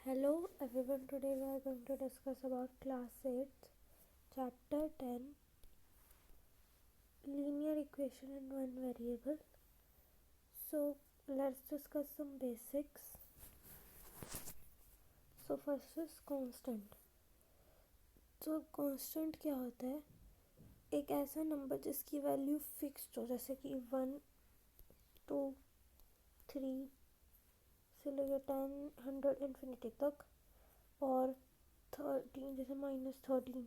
Hello everyone, today we are going to discuss about class 8, chapter 10, linear equation in one variable. So let's discuss some basics. So first is constant. तो constant क्या होता है? एक ऐसा number जिसकी value fixed हो, जैसे कि 1, 2, 3 से लेकर 10, 100 इन्फिनिटी तक, और 13 जैसे -13,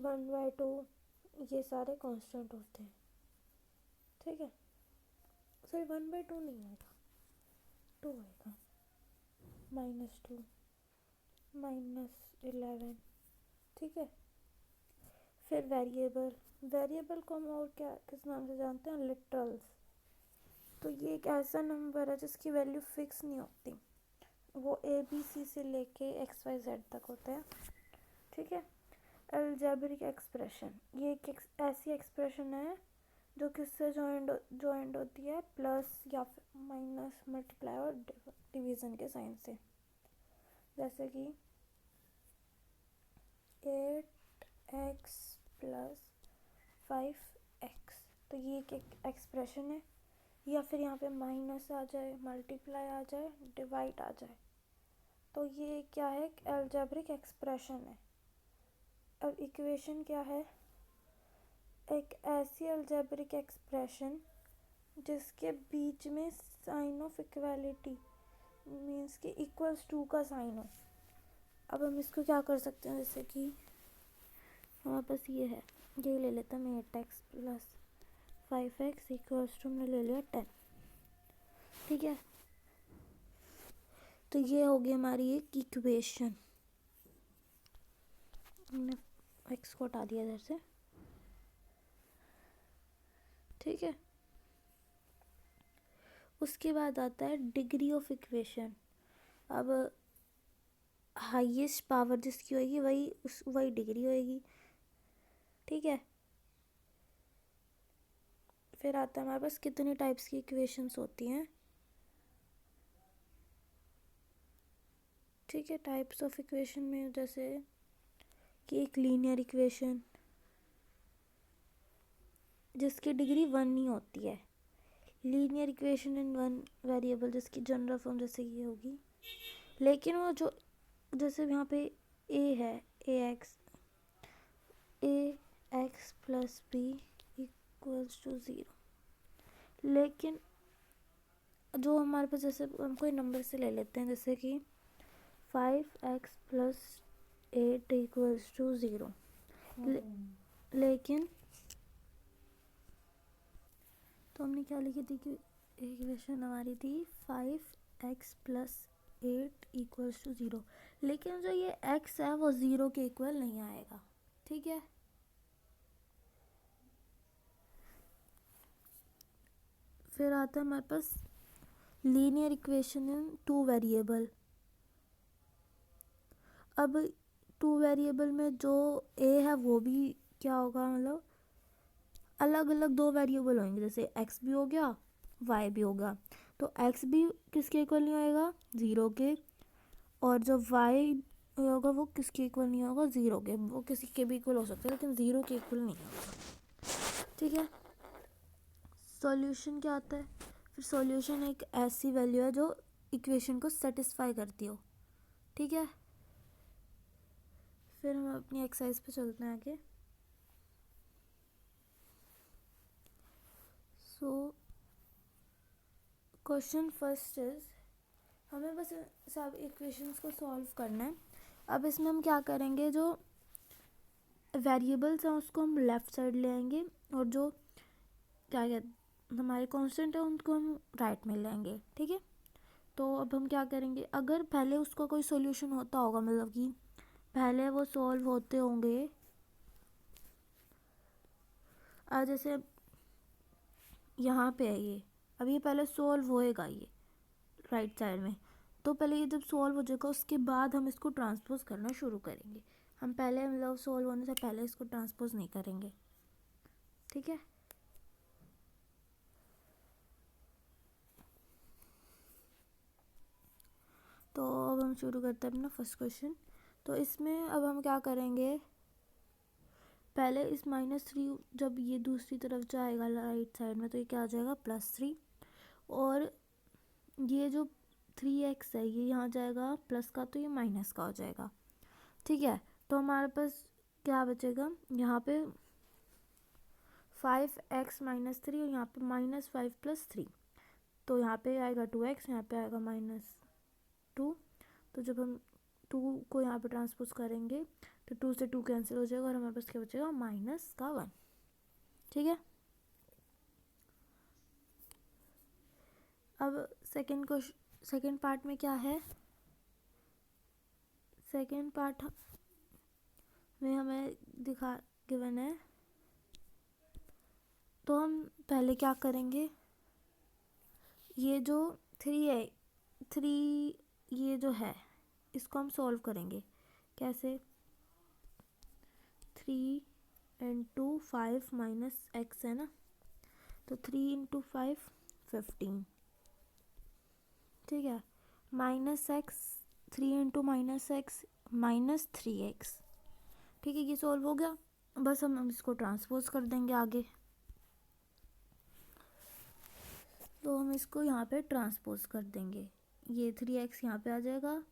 1/2, ये सारे कांस्टेंट होते हैं. ठीक है, सॉरी 1/2 नहीं आएगा, 2 आएगा, -2, -11. ठीक है, फिर वेरिएबल को हम और क्या किस नाम से जानते हैं? लिटरल्स. तो ये एक ऐसा नंबर है जिसकी वैल्यू फिक्स नहीं होती, वो ABC से लेके XYZ तक होते हैं. ठीक है. अलजेब्रिक एक्सप्रेशन, ये एक ऐसी एक्सप्रेशन है जो किससे जॉइंड होती है? प्लस या फिर माइनस, मल्टीप्लाई और डिवीज़न के साइन से. जैसे कि 8x + 5x, तो ये एक एक्सप्रेशन है. या फिर यहाँ पे माइनस आ जाए, मल्टीप्लाई आ जाए, डिवाइड आ जाए, तो ये क्या है? एक अलजेब्रिक एक्सप्रेशन है. अब इक्वेशन क्या है? एक ऐसी अलजेब्रिक एक्सप्रेशन जिसके बीच में साइन ऑफ इक्वालिटी मीन्स कि इक्वल्स टू का साइन हो. अब हम इसको क्या कर सकते हैं? जैसे कि हमारे पास ये है, ये ले लेते हैं 8x + 5x = हमने ले लिया 10. ठीक है, तो ये होगी हमारी एक इक्वेशन. हमने x को हटा दिया इधर से. ठीक है, उसके बाद आता है डिग्री ऑफ इक्वेशन. अब हाईएस्ट पावर जिसकी होगी वही डिग्री होगी. ठीक है, फिर आता है हमारे पास कितने टाइप्स की इक्वेशंस होती हैं. ठीक है, टाइप्स ऑफ इक्वेशन में जैसे कि एक लीनियर इक्वेशन जिसकी डिग्री 1 नहीं होती है. Linear equation in one variable जिसकी जनरल फॉर्म जैसे ये होगी, लेकिन वो जो जैसे यहाँ पे a है, ax + b = 0. लेकिन जो हमारे पास, जैसे हम कोई नंबर से ले लेते हैं, जैसे कि 5x + 8 = 0. लेकिन तो हमने क्या लिखी थी कि इक्वेशन हमारी थी 5x + 8 = 0. लेकिन जो ये x है वो 0 के इक्वल नहीं आएगा. ठीक है, फिर आता है हमारे पास लीनियर इक्वेशन इन 2 वेरिएबल. अब 2 वेरिएबल में जो a है वो भी क्या होगा, मतलब अलग अलग 2 वेरिएबल होंगे. जैसे x भी हो गया, y भी हो गया, तो x भी किसके इक्वल नहीं होएगा? 0 के. और जो y होगा वो किसके इक्वल नहीं होगा? 0 के. वो किसी के भी इक्वल हो सकता है लेकिन 0 के इक्वल नहीं होगा. ठीक है, सॉल्यूशन क्या आता है? फिर सॉल्यूशन एक ऐसी वैल्यू है जो इक्वेशन को सेटिस्फाई करती हो. ठीक है, फिर हम अपनी एक्सरसाइज पे चलते हैं आगे. सो क्वेश्चन फर्स्ट इज, हमें बस सब इक्वेशंस को सॉल्व करना है. अब इसमें हम क्या करेंगे, जो वेरिएबल्स हैं उसको हम लेफ़्ट साइड ले आएंगे, और जो क्या कहते हमारे कांस्टेंट है उनको हम राइट में लाएंगे. ठीक है, तो अब हम क्या करेंगे, अगर पहले उसका कोई सॉल्यूशन होता होगा, मतलब कि पहले वो सॉल्व होते होंगे. जैसे यहाँ पे है ये, अब ये पहले सॉल्व होएगा ये राइट साइड में, तो पहले ये जब सॉल्व हो जाएगा उसके बाद हम इसको ट्रांसपोज करना शुरू करेंगे. हम पहले मतलब सॉल्व होने से पहले इसको ट्रांसपोज नहीं करेंगे. ठीक है, तो अब हम हम शुरू करते हैं अपना फर्स्ट क्वेश्चन। तो इसमें अब हम क्या करेंगे, पहले इस -3 जब ये दूसरी तरफ जाएगा राइट साइड में तो ये क्या आ जाएगा +3, और ये जो 3x है ये यहाँ जाएगा प्लस का तो ये माइनस का हो जाएगा। ठीक है, तो हमारे पास क्या बचेगा, यहाँ पे 5x - 3 और यहाँ पे -5 + 3, तो यहाँ पे आएगा 2x, यहाँ पे आएगा -2। तो जब हम 2 को यहाँ पे ट्रांसपोज करेंगे तो 2 से 2 कैंसिल हो जाएगा और हमारे पास क्या बचेगा -1। ठीक है, अब सेकेंड पार्ट में क्या है, सेकेंड पार्ट में हमें गिवन है। तो हम पहले क्या करेंगे, ये जो 3 है, 3 ये जो है इसको हम सॉल्व करेंगे। कैसे, 3 × 5 - x है ना, तो 3 × 5 15। ठीक है, -x, 3 × -x -3x। ठीक है, ये सॉल्व हो गया। बस हम इसको ट्रांसपोज कर देंगे आगे। तो हम इसको यहाँ पे ट्रांसपोज कर देंगे, ये 3x यहाँ पे आ जाएगा,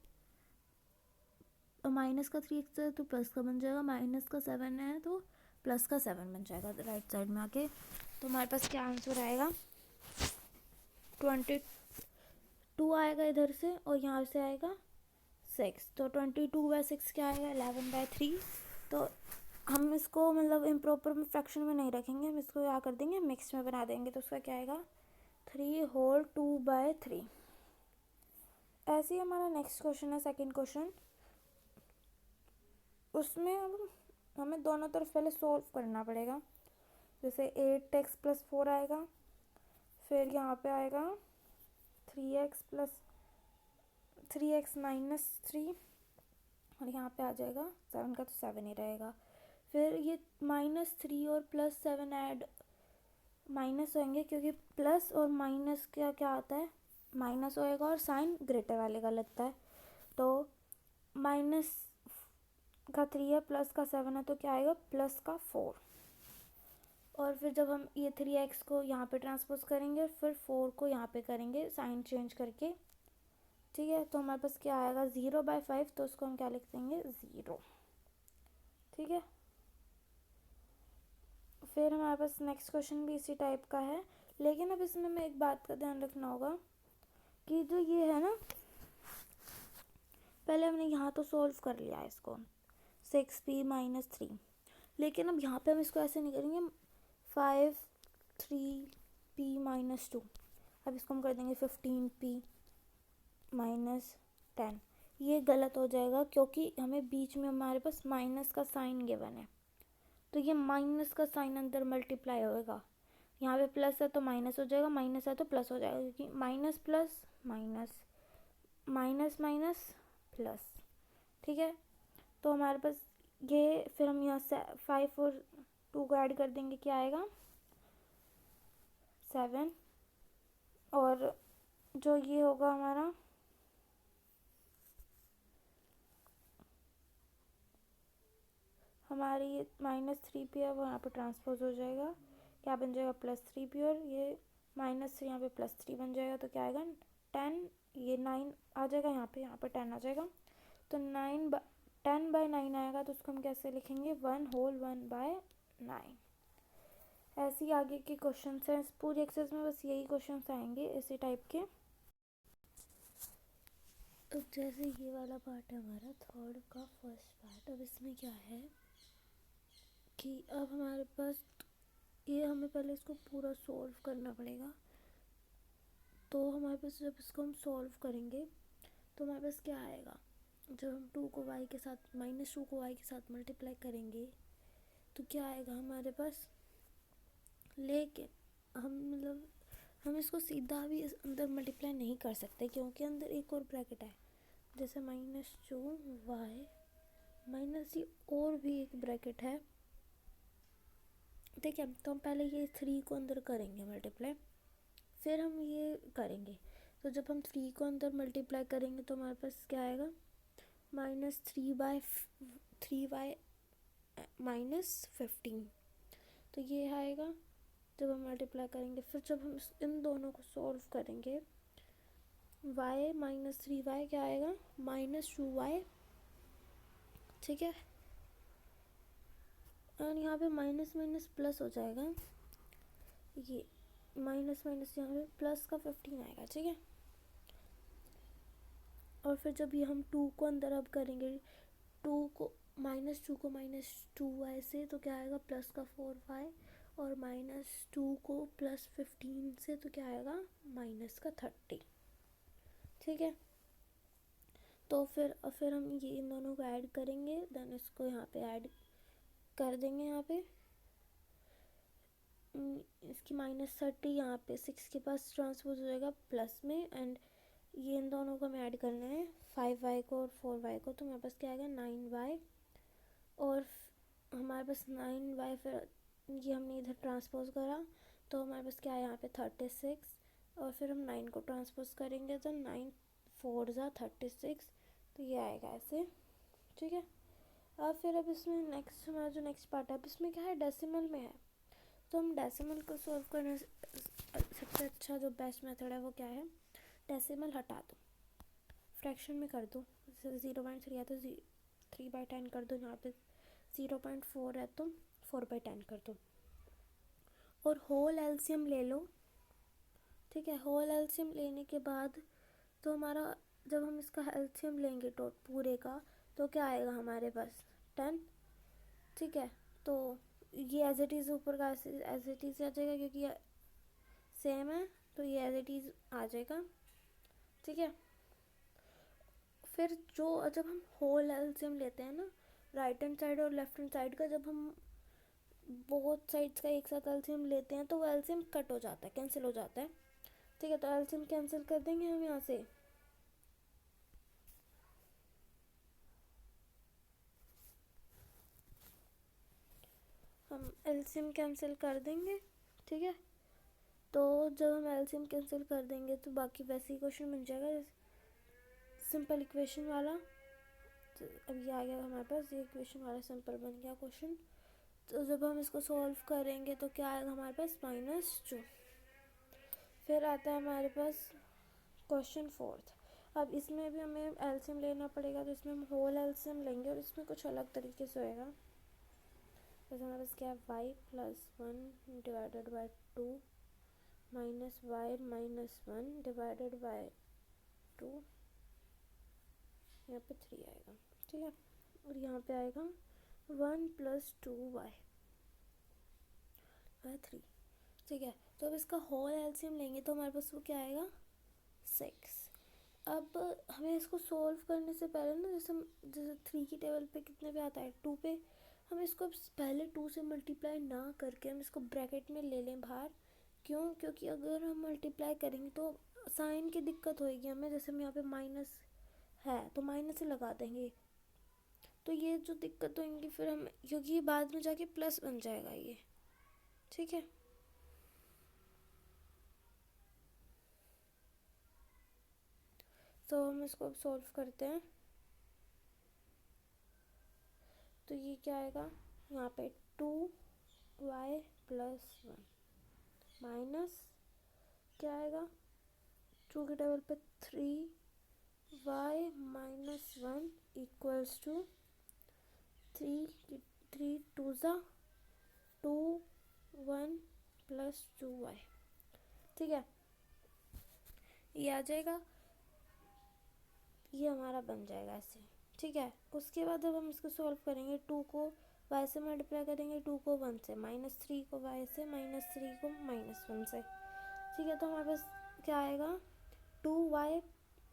और माइनस का 3x है तो प्लस का बन जाएगा, माइनस का 7 है तो प्लस का 7 बन जाएगा राइट साइड में आके। तो हमारे पास क्या आंसर आएगा, 22 आएगा इधर से, और यहाँ से आएगा 6। तो 22/6 क्या आएगा, 11/3। तो हम इसको मतलब इम्प्रॉपर फ्रैक्शन में नहीं रखेंगे, हम इसको क्या कर देंगे मिक्स में बना देंगे। तो उसका क्या आएगा 3/2/3। ऐसे ही हमारा नेक्स्ट क्वेश्चन है, सेकंड क्वेश्चन। उसमें अब हमें दोनों तरफ पहले सॉल्व करना पड़ेगा। जैसे 8x + 4 आएगा, फिर यहाँ पे आएगा 3x - 3, और यहाँ पे आ जाएगा 7 का तो 7 ही रहेगा। फिर ये -3 और +7 ऐड माइनस होंगे, क्योंकि प्लस और माइनस क्या क्या आता है, माइनस होएगा और साइन ग्रेटर वाले का लगता है। तो माइनस का 3 है, प्लस का 7 है, तो क्या आएगा +4। और फिर जब हम ये 3x को यहाँ पे ट्रांसपोज करेंगे और फिर 4 को यहाँ पे करेंगे साइन चेंज करके। ठीक है, तो हमारे पास क्या आएगा 0/5, तो उसको हम क्या लिख देंगे 0। ठीक है, फिर हमारे पास नेक्स्ट क्वेश्चन भी इसी टाइप का है, लेकिन अब इसमें हमें एक बात का ध्यान रखना होगा कि जो ये है ना, पहले हमने यहाँ तो सॉल्व कर लिया है इसको 6p - 3, लेकिन अब यहाँ पे हम इसको ऐसे नहीं करेंगे 5 3p - 2। अब इसको हम कर देंगे 15p - 10। ये गलत हो जाएगा क्योंकि हमें बीच में हमारे पास माइनस का साइन गिवन है, तो ये माइनस का साइन अंदर मल्टीप्लाई होएगा। यहाँ पे प्लस है तो माइनस हो जाएगा, माइनस है तो प्लस हो जाएगा, क्योंकि minus plus minus minus minus plus. ठीक है, तो हमारे पास ये, फिर हम यहाँ से 5 और 2 को ऐड कर देंगे, क्या आएगा 7। और जो ये होगा हमारा हमारी ये -3p है वो यहाँ पे ट्रांसपोज हो जाएगा, क्या बन जाएगा +3p, और ये -3 यहाँ पे +3 बन जाएगा, तो क्या आएगा 10। ये 9 आ जाएगा यहाँ पे 10 आ जाएगा, तो 10/9 आएगा। तो उसको हम कैसे लिखेंगे 1/9। ऐसे ही आगे के क्वेश्चन हैं, इस पूरी एक्सरसाइज में बस यही क्वेश्चन आएंगे इसी टाइप के। अब जैसे ये वाला पार्ट है हमारा थर्ड का फर्स्ट पार्ट। अब इसमें क्या है कि अब हमारे पास ये, हमें पहले इसको पूरा सॉल्व करना पड़ेगा। तो हमारे पास जब इसको हम सॉल्व करेंगे तो हमारे पास क्या आएगा, जब हम 2 को y के साथ -2 को y के साथ मल्टीप्लाई करेंगे तो क्या आएगा हमारे पास, लेकिन हम इसको सीधा भी इस अंदर मल्टीप्लाई नहीं कर सकते क्योंकि अंदर एक और ब्रैकेट है। जैसे -2y - ये और भी एक ब्रैकेट है। ठीक है, तो हम पहले ये 3 को अंदर करेंगे मल्टीप्लाई, फिर हम ये करेंगे। तो जब हम 3 को अंदर मल्टीप्लाई करेंगे तो हमारे पास क्या आएगा, -3/3y -15। तो ये आएगा जब हम मल्टीप्लाई करेंगे। फिर जब हम इन दोनों को सॉल्व करेंगे, y -3y क्या आएगा, -2y। ठीक है, और यहाँ पे माइनस माइनस प्लस हो जाएगा, ये माइनस माइनस यहाँ पे प्लस का 15 आएगा। ठीक है, और फिर जब ये हम 2 को अंदर अब करेंगे, 2 को -2 से तो क्या आएगा, प्लस का 4y, और -2 को +15 से तो क्या आएगा, माइनस का 30। ठीक है, तो फिर हम ये इन दोनों को ऐड करेंगे, देन इसको यहाँ पे ऐड कर देंगे। यहाँ पे इसकी -30 यहाँ पे 6 के पास ट्रांसपोज हो जाएगा प्लस में, एंड ये इन दोनों को हमें ऐड करना है, 5y को और 4y को। तो हमारे पास क्या आएगा, 9y, और हमारे पास 9y, फिर ये हमने इधर ट्रांसपोज करा तो हमारे पास क्या है यहाँ पे 36, और फिर हम 9 को ट्रांसपोज करेंगे तो 9 4 ज़ा 36, तो ये आएगा ऐसे। ठीक है, अब इसमें हमारा जो नेक्स्ट पार्ट है, अब इसमें क्या है, डेसिमल में है। तो हम डेसिमल को सॉल्व करने सबसे अच्छा जो बेस्ट मेथड है वो क्या है, डेसिमल हटा दो, फ्रैक्शन में कर दो। 0.3 है तो 3/10 कर दो, यहाँ पे 0.4 है तो 4/10 कर दो, और होल एलसीएम ले लो। ठीक है, होल एलसीएम लेने के बाद तो हमारा, जब हम इसका एलसीएम लेंगे तो पूरे का, तो क्या आएगा हमारे पास 10। ठीक है, तो ये एज इट इज़ ऊपर का एज इट इज़ आ जाएगा, क्योंकि ये सेम है, तो ये एज इट इज़ आ जाएगा। ठीक है, फिर जब हम होल एलसीएम लेते हैं ना, राइट हैंड साइड और लेफ्ट हैंड साइड का, जब हम बोथ साइड्स का एक साथ एलसीएम लेते हैं तो वो एलसीएम कट हो जाता है, कैंसिल हो जाता है। ठीक है, तो एलसीएम कैंसिल कर देंगे हम यहाँ से, हम एलसीएम कैंसिल कर देंगे। ठीक है, तो जब हम एलसीएम कैंसिल कर देंगे तो बाकी वैसे ही क्वेश्चन बन जाएगा, सिंपल इक्वेशन वाला। तो अब ये आ गया हमारे पास, ये इक्वेशन वाला सिंपल बन गया क्वेश्चन। तो जब हम इसको सॉल्व करेंगे तो क्या आएगा हमारे पास, -2। फिर आता है हमारे पास क्वेश्चन 4। अब इसमें भी हमें एलसीएम लेना पड़ेगा, तो इसमें हम होल एलसीएम लेंगे, और इसमें कुछ अलग तरीके से होएगा। जैसे हमारे पास क्या है, y +1 divided by 2 -y -1 divided by 2, यहाँ पे 3 आएगा। ठीक है, और यहाँ पे आएगा 1 + 2y 3। ठीक है, तो अब इसका होल एलसीएम लेंगे तो हमारे पास वो क्या आएगा, 6। अब हमें इसको सॉल्व करने से पहले ना, जैसे 3 की टेबल पे कितने पे आता है, 2 पे, हम इसको पहले 2 से मल्टीप्लाई ना करके हम इसको ब्रैकेट में ले लें बाहर। क्यों, क्योंकि अगर हम मल्टीप्लाई करेंगे तो साइन की दिक्कत होएगी हमें, जैसे हम यहाँ पे माइनस है तो माइनस ही लगा देंगे, तो ये जो दिक्कत होंगी फिर हम, क्योंकि ये बाद में जाके प्लस बन जाएगा ये। ठीक है, तो हम इसको अब सॉल्व करते हैं। तो ये क्या आएगा, यहाँ पे 2y + 1 माइनस क्या आएगा, 2 की टेबल पे 3y -1 इक्वल्स टू 3 2 ज़ा 2 1 + 2y। ठीक है, ये आ जाएगा, ये हमारा बन जाएगा ऐसे। ठीक है, उसके बाद अब हम इसको सॉल्व करेंगे, 2 को y से मल्टीप्लाई करेंगे, 2 को 1 से, -3 को y से, -3 को -1 से। ठीक है, तो हमारे पास क्या आएगा, 2y,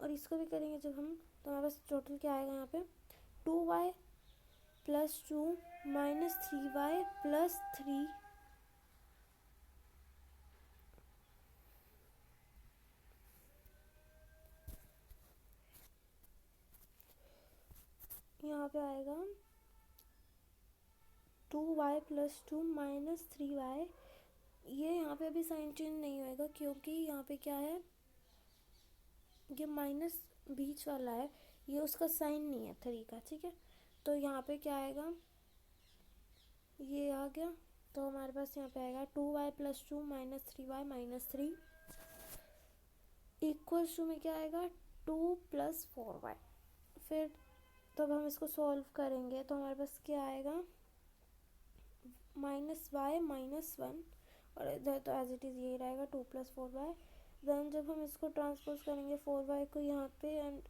और इसको भी करेंगे जब हम, तो हमारे पास टोटल क्या आएगा यहाँ पे, 2y + 2 -3y + 3, यहाँ पे आएगा 2y + 2 -3y। ये यहाँ पे अभी साइन चेंज नहीं होएगा, क्योंकि यहाँ पे क्या है, ये माइनस बीच वाला है, ये उसका साइन नहीं है 3 का, ठीक है। तो यहाँ पे क्या आएगा, ये आ गया, तो हमारे पास यहाँ पे आएगा 2y + 2 - 3y - 3 इक्वल्स टू में क्या आएगा 2 + 4y। फिर तब हम इसको सॉल्व करेंगे तो हमारे पास क्या आएगा -y - 1, और इधर तो एज इट इज़ यही रहेगा 2 + 4y। देन जब हम इसको ट्रांसपोज करेंगे 4y को यहाँ पे एंड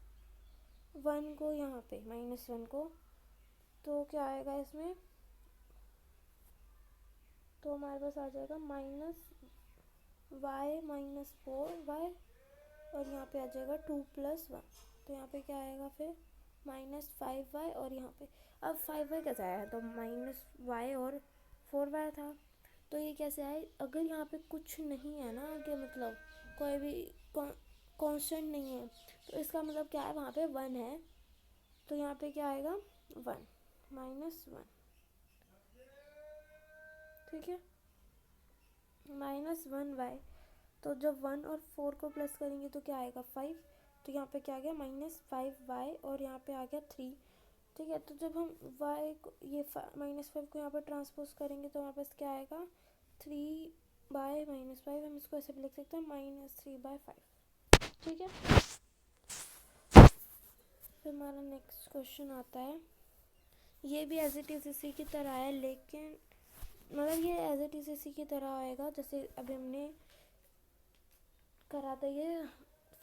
1 को यहाँ पे -1 को, तो क्या आएगा इसमें, तो हमारे पास आ जाएगा -y - 4y, और यहाँ पे आ जाएगा 2 + 1। तो यहाँ पे क्या आएगा फिर -5y, और यहाँ पे अब 5y कैसे आया, तो -y और 4y था, तो ये कैसे आए, अगर यहाँ पे कुछ नहीं है ना आगे, मतलब कोई भी कांस्टेंट नहीं है, तो इसका मतलब क्या है वहाँ पे 1 है, तो यहाँ पे क्या आएगा 1 -1, ठीक है, -1y। तो जब 1 और 4 को प्लस करेंगे तो क्या आएगा 5, तो यहाँ पे क्या आ गया -5y, और यहाँ पे आ गया 3, ठीक है। तो जब हम y को ये -5 को यहाँ पर ट्रांसपोज करेंगे तो हमारे पास क्या आएगा 3/-5, हम इसको ऐसे भी लिख सकते हैं -3/5, ठीक है। फिर हमारा नेक्स्ट क्वेश्चन आता है, ये भी एज इट इज़ इसी की तरह है, लेकिन मतलब ये एज इट इज़ इसी की तरह आएगा जैसे अभी हमने करा था, ये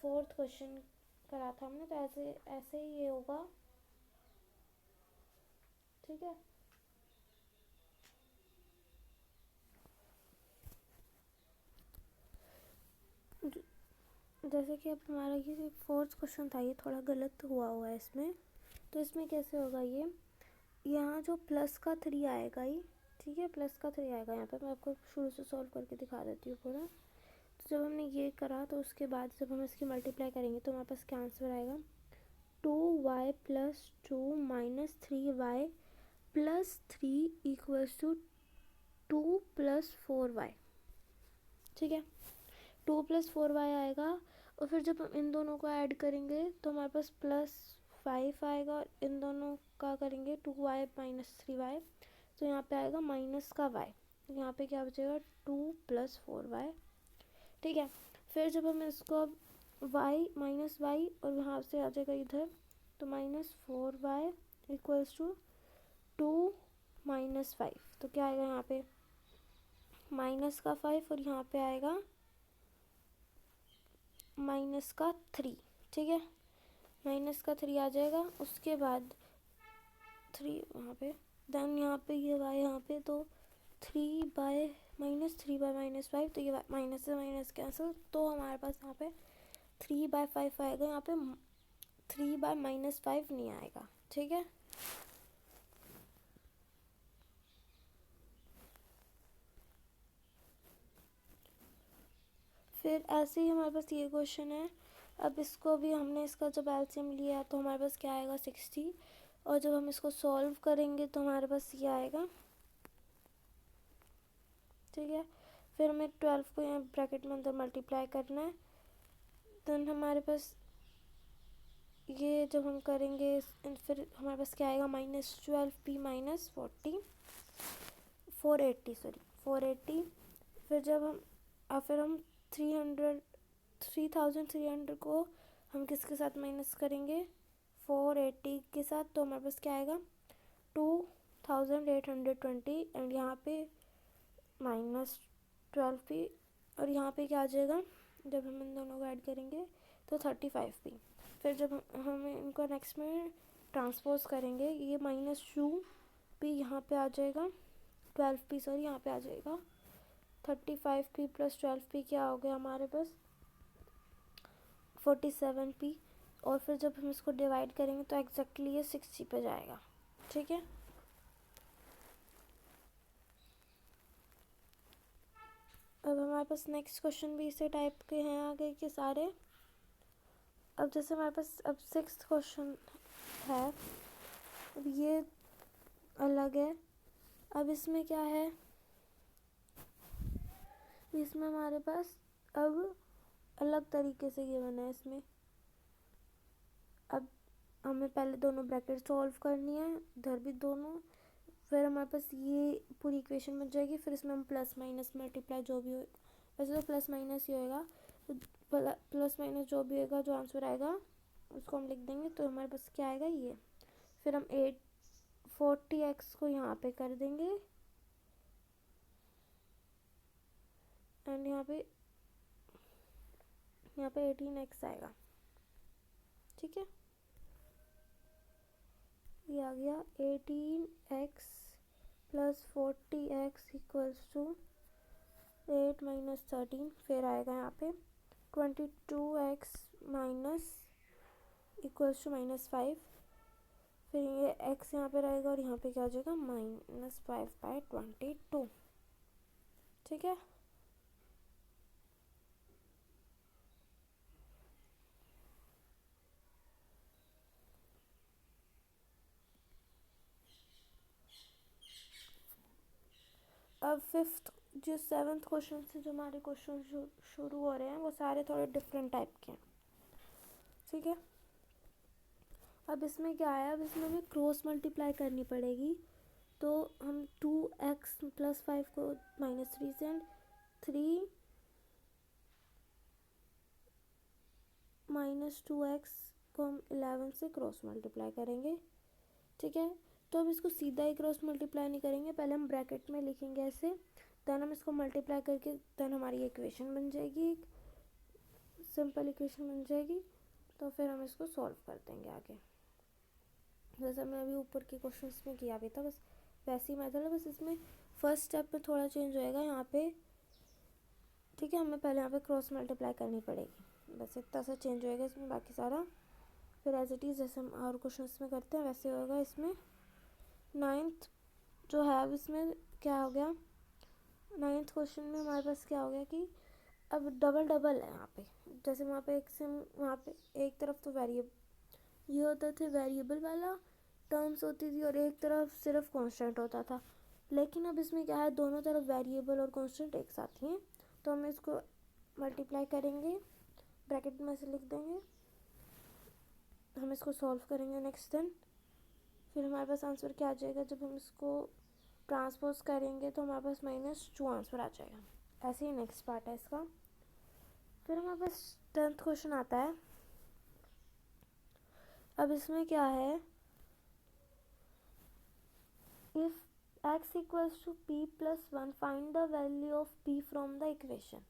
4th क्वेश्चन करा था हमने, तो ऐसे ऐसे ही ये होगा, ठीक है। जैसे कि अब हमारा ये 4th क्वेश्चन था, ये थोड़ा गलत हुआ है इसमें, तो इसमें कैसे होगा, ये यहाँ जो प्लस का 3 आएगा ही, ठीक है, प्लस का 3 आएगा यहाँ पे, मैं आपको शुरू से सॉल्व करके दिखा देती हूँ पूरा। तो जब हमने ये करा तो उसके बाद जब हम इसकी मल्टीप्लाई करेंगे तो हमारे पास क्या आंसर आएगा 2y + 2 - 3y + 3 = 2 + 4y, ठीक है। 2 + 4y आएगा, और फिर जब हम इन दोनों को ऐड करेंगे तो हमारे पास +5 आएगा, और इन दोनों का करेंगे 2y - 3y, तो यहाँ पे आएगा माइनस का y, यहाँ पे क्या बचेगा 2 + 4y, ठीक है। फिर जब हम इसको अब y -y और यहाँ से आ जाएगा इधर, तो -4y = 2 - 5, तो क्या आएगा यहाँ पे -5, और यहाँ पे आएगा -3, ठीक है, -3 आ जाएगा। उसके बाद 3 वहाँ पे, देन यहाँ पे ये y यहाँ पे, तो 3/-5, तो ये माइनस से माइनस कैंसिल, तो हमारे पास यहाँ पे 3/5 आएगा, यहाँ पे 3/-5 नहीं आएगा, ठीक है। फिर ऐसे ही हमारे पास ये क्वेश्चन है, अब इसको भी हमने इसका जब एलसीएम लिया तो हमारे पास क्या आएगा 60, और जब हम इसको सॉल्व करेंगे तो हमारे पास ये आएगा, ठीक है। फिर हमें 12 को यहाँ ब्रैकेट में अंदर मल्टीप्लाई करना है, देन हमारे पास ये जब हम करेंगे फिर हमारे पास क्या आएगा -12p - 480, फिर जब हम फिर हम 3300 को हम किसके साथ माइनस करेंगे 480 के साथ, तो हमारे पास क्या आएगा 2820, एंड यहाँ पे -12p, और यहाँ पे क्या आ जाएगा जब हम इन दोनों को ऐड करेंगे तो 35p। फिर जब हम इनको नेक्स्ट में ट्रांसपोज करेंगे, ये -2p यहाँ पे आ जाएगा, 12p सॉरी यहाँ पे आ जाएगा, 35p + 12p क्या हो गया हमारे पास 47p, और फिर जब हम इसको डिवाइड करेंगे तो एग्जैक्टली ये 60 पे जाएगा, ठीक है। अब हमारे पास नेक्स्ट क्वेश्चन भी इसी टाइप के हैं आगे के सारे। अब जैसे हमारे पास अब 6th क्वेश्चन है, अब ये अलग है, अब इसमें क्या है, इसमें हमारे पास अब अलग तरीके से ये बना है, इसमें हमें पहले दोनों ब्रैकेट सॉल्व करनी है, इधर भी दोनों, फिर हमारे पास ये पूरी इक्वेशन बन जाएगी। फिर इसमें हम प्लस माइनस मल्टीप्लाई जो भी हो, वैसे तो प्लस माइनस ही होएगा, तो प्लस माइनस जो भी होगा, जो आंसर आएगा उसको हम लिख देंगे। तो हमारे पास क्या आएगा ये। फिर हम 40x को यहाँ पे कर देंगे एंड यहाँ पे 18x आएगा। ठीक है, ये आ गया 18x plus 40x equals to 8 minus 13। फिर आएगा यहाँ पे 22x माइनस इक्वल्स टू -5। फिर ये x यहाँ पे रहेगा और यहाँ पे क्या हो जाएगा -5/22। ठीक है, अब फिफ्थ जो 7th क्वेश्चन से जो हमारे क्वेश्चन शुरू हो रहे हैं वो सारे थोड़े डिफरेंट टाइप के हैं। ठीक है, अब इसमें क्या है, अब इसमें हमें क्रॉस मल्टीप्लाई करनी पड़ेगी। तो हम 2x प्लस 5 को -3 से एंड 3 माइनस 2x को हम 11 से क्रॉस मल्टीप्लाई करेंगे। ठीक है, तो अब इसको सीधा ही क्रॉस मल्टीप्लाई नहीं करेंगे, पहले हम ब्रैकेट में लिखेंगे ऐसे, देन हम इसको मल्टीप्लाई करके देन हमारी इक्वेशन बन जाएगी, एक सिंपल इक्वेशन बन जाएगी। तो फिर हम इसको सॉल्व कर देंगे आगे, जैसा मैं अभी ऊपर के क्वेश्चंस में किया भी था, बस वैसी मेथड है, बस इसमें फर्स्ट स्टेप में थोड़ा चेंज होएगा यहाँ पे। ठीक है, हमें पहले यहाँ पे क्रॉस मल्टीप्लाई करनी पड़ेगी, बस इतना सा चेंज होएगा इसमें, बाकी सारा फिर एज इट इज़ जैसे हम और क्वेश्चंस में करते हैं वैसे होगा। इसमें 9th जो है, अब इसमें क्या हो गया, 9th क्वेश्चन में हमारे पास क्या हो गया कि अब डबल डबल है यहाँ पे, जैसे वहाँ पे वहाँ पे एक तरफ तो वेरिएबल ये होता था, वेरिएबल वाला टर्म्स होती थी, और एक तरफ सिर्फ कांस्टेंट होता था। लेकिन अब इसमें क्या है, दोनों तरफ वेरिएबल और कांस्टेंट एक साथ ही हैं, तो हम इसको मल्टीप्लाई करेंगे, ब्रैकेट में से लिख देंगे, हम इसको सॉल्व करेंगे नेक्स्ट दिन। फिर हमारे पास आंसर क्या आ जाएगा, जब हम इसको ट्रांसपोज करेंगे तो हमारे पास -2 आंसर आ जाएगा। ऐसे ही नेक्स्ट पार्ट है इसका। फिर हमारे पास 10th क्वेश्चन आता है। अब इसमें क्या है, if x equals to p plus 1 find the value of p from the equation.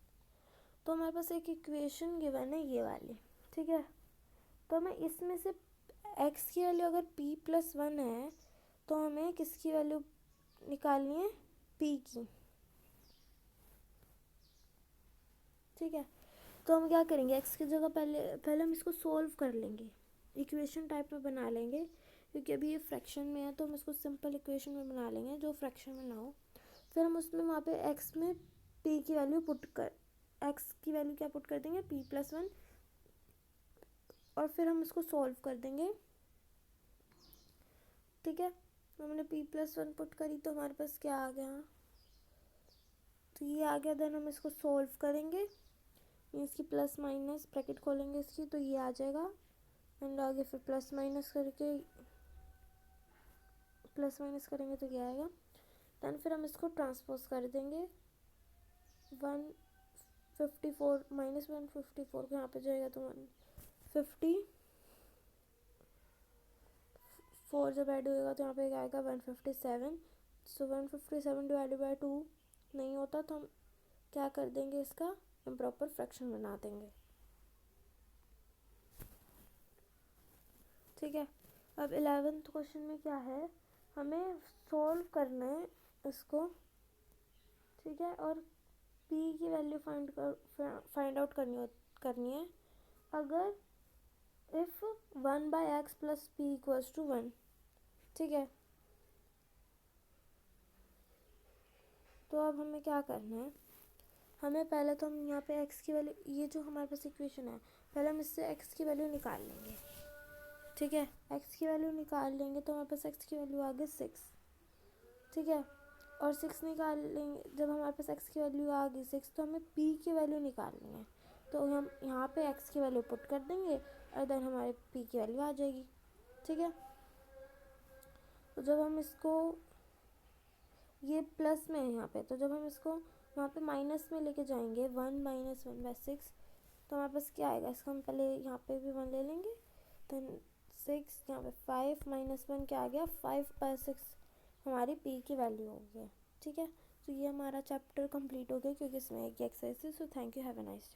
तो हमारे पास एक इक्वेशन गिवन है ये वाली। ठीक है, तो हमें इसमें से x की वैल्यू अगर p प्लस 1 है तो हमें किसकी वैल्यू निकालनी है, p की। ठीक है, तो हम क्या करेंगे, x की जगह पहले हम इसको सोल्व कर लेंगे, इक्वेशन टाइप में बना लेंगे, क्योंकि अभी ये फ्रैक्शन में है तो हम इसको सिंपल इक्वेशन में बना लेंगे जो फ्रैक्शन में ना हो। फिर हम उसमें वहाँ पे x में p की वैल्यू x की वैल्यू क्या पुट कर देंगे, p प्लस 1, और फिर हम इसको सॉल्व कर देंगे। ठीक है, हमने p प्लस 1 पुट करी तो हमारे पास क्या आ गया, तो ये आ गया। देन हम इसको सॉल्व करेंगे, इसकी प्लस माइनस ब्रैकेट खोलेंगे इसकी, तो ये आ जाएगा एंड आगे फिर प्लस माइनस करेंगे तो क्या आएगा। दैन फिर हम इसको ट्रांसपोज कर देंगे, 154 -154 को यहाँ पे जाएगा तो 154 जब ऐड होएगा तो यहाँ पे आएगा 157। सो 157 डिवाइडेड बाई 2 नहीं होता, तो हम क्या कर देंगे, इसका इम्प्रॉपर फ्रैक्शन बना देंगे। ठीक है, अब 11th क्वेश्चन में क्या है, हमें सॉल्व करना है इसको। ठीक है, और p की वैल्यू फाइंड आउट करनी है अगर if 1/x plus p equals to 1। ठीक है, तो अब हमें क्या करना है, हमें पहले तो हम यहाँ पे x की वैल्यू, ये जो हमारे पास इक्वेशन है, पहले हम इससे x की वैल्यू निकाल लेंगे। ठीक है, x की वैल्यू निकाल लेंगे तो हमारे पास x की वैल्यू आ गई 6। ठीक है, और 6 निकाल लेंगे, जब हमारे पास x की वैल्यू आ गई 6 तो हमें p की वैल्यू निकालनी है, तो हम यहाँ पे x की वैल्यू पुट कर देंगे और देन हमारे p की वैल्यू आ जाएगी। ठीक है। तो जब हम इसको, ये प्लस में है यहाँ पे, तो जब हम इसको वहाँ पे माइनस में लेके जाएंगे 1 - 1/6, तो हमारे पास क्या आएगा, इसका हम पहले यहाँ पे भी 1 ले लेंगे, देन 6 यहाँ पे 5 - 1 क्या आ गया 5/6 हमारी p की वैल्यू हो गई। ठीक है, तो ये हमारा चैप्टर कंप्लीट हो गया क्योंकि इसमें एक एक्सरसाइज है। So thank you, have a nice day.